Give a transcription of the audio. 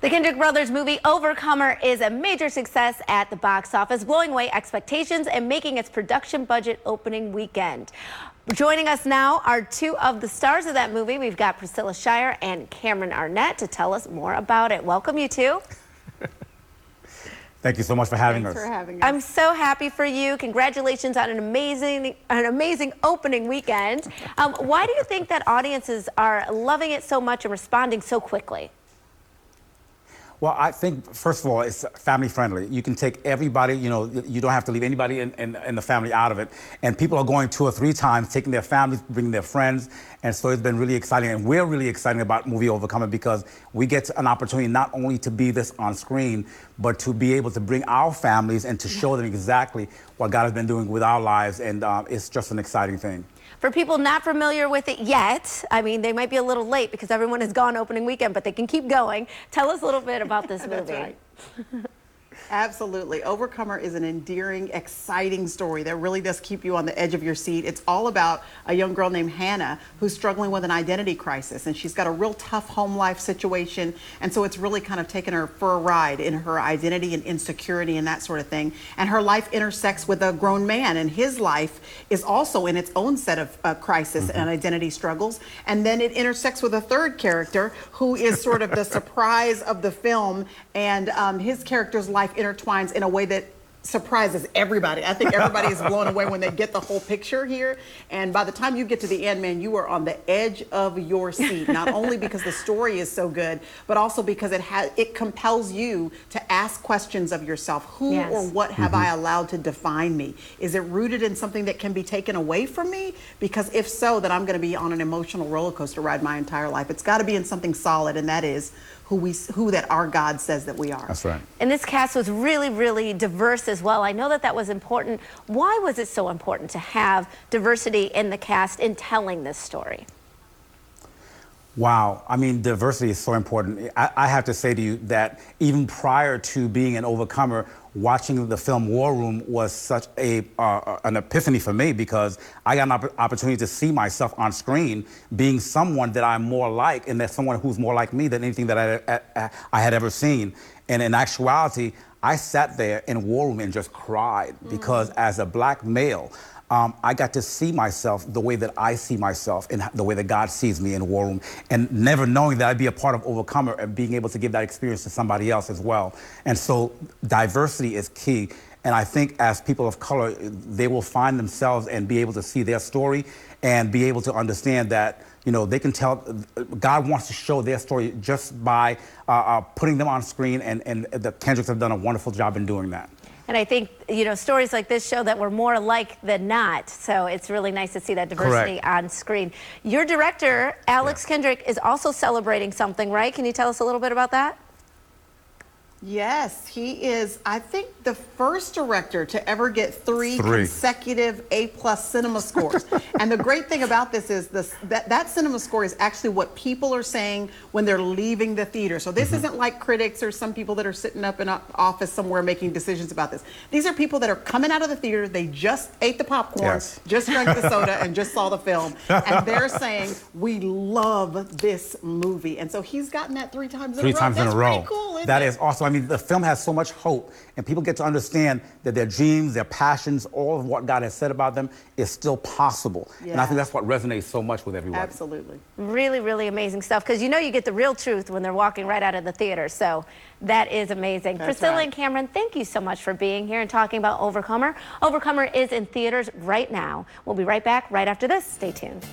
The Kendrick Brothers movie Overcomer is a major success at the box office, blowing away expectations and making its production budget opening weekend. Joining us now are two of the stars of that movie. We've got Priscilla Shirer and Arnett to tell us more about it. Welcome, you two. Thank you so much for having us. Thanks for having us. I'm so happy for you. Congratulations on an amazing opening weekend. Why do you think that audiences are loving it so much and responding so quickly? Well, I think, first of all, it's family friendly. You can take everybody, you don't have to leave anybody in the family out of it. And people are going 2 or 3 times, taking their families, bringing their friends. And so it's been really exciting. And we're really excited about movie Overcomer because we get an opportunity not only to be this on screen, but to be able to bring our families and to show them exactly what God has been doing with our lives. And it's just an exciting thing. For people not familiar with it yet, I mean, they might be a little late because everyone has gone opening weekend, but they can keep going. Tell us a little bit about this movie. That's right. Absolutely. Overcomer is an endearing, exciting story that really does keep you on the edge of your seat. It's all about a young girl named Hannah who's struggling with an identity crisis, and she's got a real tough home life situation, and so it's really kind of taken her for a ride in her identity and insecurity and that sort of thing. And her life intersects with a grown man, and his life is also in its own set of crisis and identity struggles. And then it intersects with a third character who is sort of the surprise of the film, and his character's life intertwines in a way that surprises everybody. I think everybody is blown away when they get the whole picture here. And by the time you get to the end, man, you are on the edge of your seat, not only because the story is so good, but also because it compels you to ask questions of yourself. Who or what have I allowed to define me? Is it rooted in something that can be taken away from me? Because if so, then I'm going to be on an emotional roller coaster ride my entire life. It's got to be in something solid, and that is who that our God says that we are. That's right. And this cast was really diverse as well. I know that was important. Why was it so important to have diversity in the cast in telling this story? Wow. I mean, diversity is so important. I have to say to you that even prior to being an Overcomer, watching the film War Room was such an epiphany for me because I got an opportunity to see myself on screen being someone that I'm more like, and that someone who's more like me than anything that I had ever seen. And in actuality, I sat there in War Room and just cried because as a black male, I got to see myself the way that I see myself and the way that God sees me in War Room, and never knowing that I'd be a part of Overcomer and being able to give that experience to somebody else as well. And so diversity is key. And I think as people of color, they will find themselves and be able to see their story and be able to understand that, they can tell, God wants to show their story just by putting them on screen, and the Kendricks have done a wonderful job in doing that. And I think, stories like this show that we're more alike than not. So it's really nice to see that diversity on screen. Your director, Alex Kendrick, is also celebrating something, right? Can you tell us a little bit about that? Yes, he is, I think, the first director to ever get 3 consecutive A+ cinema scores. And the great thing about this is that cinema score is actually what people are saying when they're leaving the theater. So this isn't like critics or some people that are sitting up in an office somewhere making decisions about this. These are people that are coming out of the theater, they just ate the popcorn, just drank the soda, and just saw the film. And they're saying, we love this movie. And so he's gotten that 3 times in a row. 3 times in a row. Pretty cool, isn't it? That is awesome. I mean, the film has so much hope, and people get to understand that their dreams, their passions, all of what God has said about them is still possible. And I think that's what resonates so much with everyone. Absolutely. Really amazing stuff, because you get the real truth when they're walking right out of the theater. So that is amazing. That's Priscilla right. and Cameron, thank you so much for being here and talking about Overcomer. Overcomer is in theaters right now. We'll be right back right after this. Stay tuned.